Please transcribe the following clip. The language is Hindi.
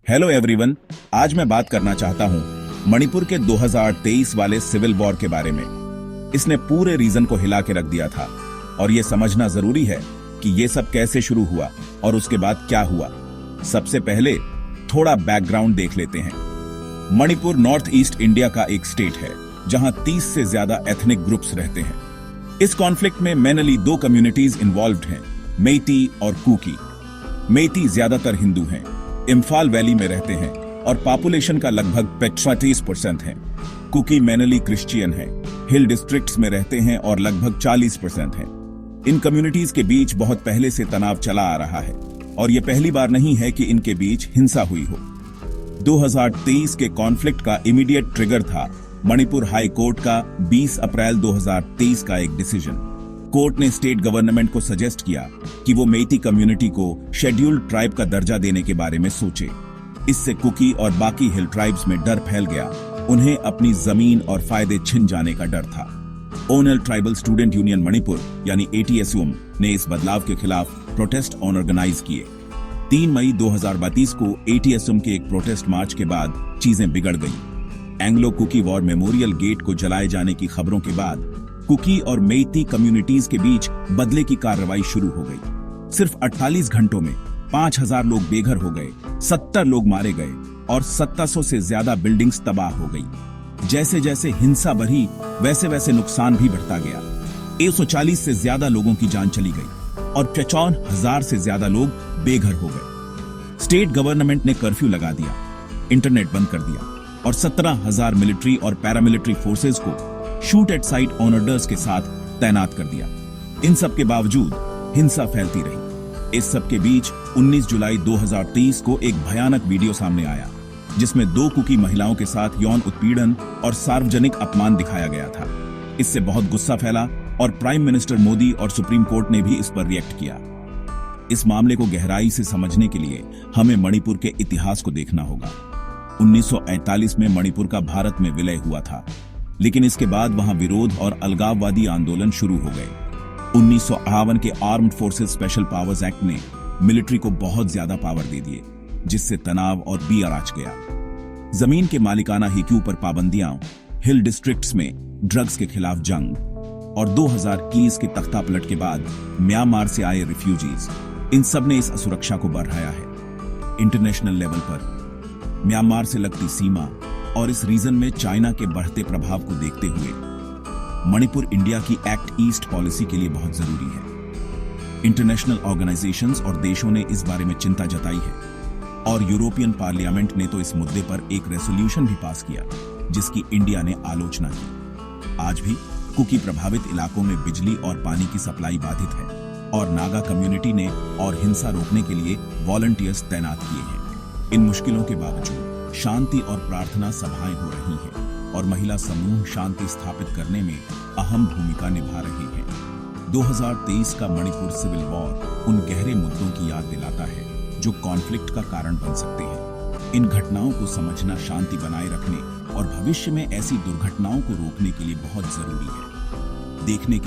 हेलो एवरीवन, आज मैं बात करना चाहता हूं मणिपुर के 2023 वाले सिविल वॉर के बारे में। इसने पूरे रीजन को हिला के रख दिया था और यह समझना जरूरी है कि यह सब कैसे शुरू हुआ और उसके बाद क्या हुआ। सबसे पहले थोड़ा बैकग्राउंड देख लेते हैं। मणिपुर नॉर्थ ईस्ट इंडिया का एक स्टेट है जहां 30 से ज्यादा एथनिक ग्रुप्स रहते हैं। इस कॉन्फ्लिक्ट में मेनली दो कम्युनिटीज इन्वॉल्व्ड हैं, मेइती और कुकी। मेइती ज्यादातर हिंदू हैं, इम्फाल वैली में रहते हैं और पॉपुलेशन का लगभग 35% है। कुकी मेनली क्रिश्चियन हैं, हिल डिस्ट्रिक्ट्स में रहते हैं और लगभग 40% हैं। इन कम्युनिटीज के बीच बहुत पहले से तनाव चला आ रहा है और यह पहली बार नहीं है कि इनके बीच हिंसा हुई हो। 2023 के कॉन्फ्लिक्ट का इमीडिएट ट्रिगर था मणिपुर हाई कोर्ट का 20 अप्रैल 2023 का एक डिसीजन। कोर्ट ने स्टेट गवर्नमेंट को सजेस्ट किया कि वो मेइती कम्युनिटी को शेड्यूल्ड ट्राइब का दर्जा देने के बारे में सोचे। इससे कुकी और बाकी हिल ट्राइब्स में डर फैल गया। उन्हें अपनी जमीन और फायदे छिन जाने का डर था। ओनल ट्राइबल स्टूडेंट यूनियन मणिपुर यानी ATSUM ने इस बदलाव के खिलाफ प्रोटेस्ट ऑर्गेनाइज किए। 3 मई 2022 को ATSUM के एक प्रोटेस्ट मार्च के बाद चीजें बिगड़ गईं। Anglo Kuki war memorial gate को जलाए जाने की खबरों के बाद कुकी और मेइती कम्युनिटीज के बीच बदले की कार्रवाई शुरू हो गई। सिर्फ 48 घंटों में 5000 लोग बेघर हो गए, 70 लोग मारे गए और 1700 से ज्यादा बिल्डिंग्स तबाह हो गई। जैसे जैसे हिंसा बढ़ी वैसे वैसे नुकसान भी बढ़ता गया। 140 से ज्यादा लोगों की जान चली गई और 55,000 से ज्यादा लोग बेघर हो गए। स्टेट गवर्नमेंट ने कर्फ्यू लगा दिया, इंटरनेट बंद कर दिया और 17,000 मिलिट्री और पैरामिलिट्री फोर्सेस को शूट एट साइट ऑर्डर्स के साथ तैनात कर दिया। इन सब के बावजूद हिंसा फैलती रही। इस सब के बीच 19 जुलाई 2023 को एक भयानक वीडियो सामने आया जिसमें 2 कुकी महिलाओं के साथ यौन उत्पीड़न और सार्वजनिक अपमान दिखाया गया था। इससे बहुत गुस्सा फैला और प्राइम मिनिस्टर मोदी और सुप्रीम कोर्ट ने भी इस पर रिएक्ट किया। इस मामले को गहराई से समझने के लिए हमें मणिपुर के इतिहास को देखना होगा। 1941 में मणिपुर का भारत में विलय हुआ था, लेकिन इसके बाद वहां विरोध और अलगाववादी आंदोलन शुरू हो गए। 1958 के armed forces special powers act ने मिलिट्री को बहुत ज्यादा पावर दे दिए, जिससे तनाव और बियर आच गया। जमीन के मालिकाना हिक्यू पर पाबंदियां, हिल डिस्ट्रिक्ट्स में ड्रग्स के खिलाफ जंग और 2021 के तख्तापलट के बाद म्यांमार से आए रिफ्यूजीज, इन सब ने इस असुरक्षा को बढ़ाया है। इंटरनेशनल लेवल पर म्यांमार से लगती सीमा और इस रीजन में चाइना के बढ़ते प्रभाव को देखते हुए मणिपुर इंडिया की एक्ट ईस्ट पॉलिसी के लिए बहुत जरूरी है। इंटरनेशनल ऑर्गेनाइजेशंस और देशों ने इस बारे में चिंता जताई है और यूरोपियन पार्लियामेंट ने तो इस मुद्दे पर एक रेजोल्यूशन भी पास किया जिसकी इंडिया ने आलोचना की। आज भी कुकी प्रभावित इलाकों में बिजली और पानी की सप्लाई बाधित है और नागा कम्युनिटी ने और हिंसा रोकने के लिए वॉलंटियर्स तैनात किए हैं। इन मुश्किलों के बावजूद शांति और प्रार्थना सभाएं हो रही हैं और महिला समूह शांति स्थापित करने में अहम भूमिका निभा रहे हैं। 2023 का मणिपुर सिविल वॉर उन गहरे मुद्दों की याद दिलाता है जो कॉन्फ्लिक्ट का कारण बन सकते हैं। इन घटनाओं को समझना शांति बनाए रखने और भविष्य में ऐसी दुर्घटनाओं को रोकने के लिए बहुत जरूरी है। देखने के